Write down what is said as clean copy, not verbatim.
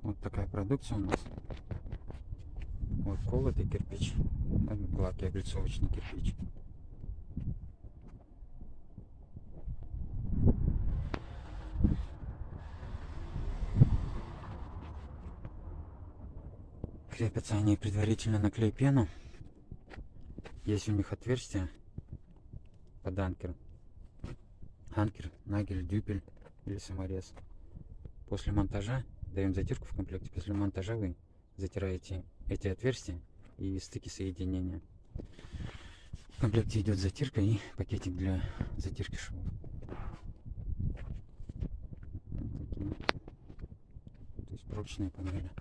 Вот такая продукция у нас. Вот колотый кирпич, гладкий облицовочный кирпич. Крепятся они предварительно на клей-пену. Есть у них отверстия под анкер. Анкер, нагель, дюпель или саморез. После монтажа даем затирку в комплекте. После монтажа вы затираете эти отверстия и стыки соединения. В комплекте идет затирка и пакетик для затирки швов. То есть прочные панели.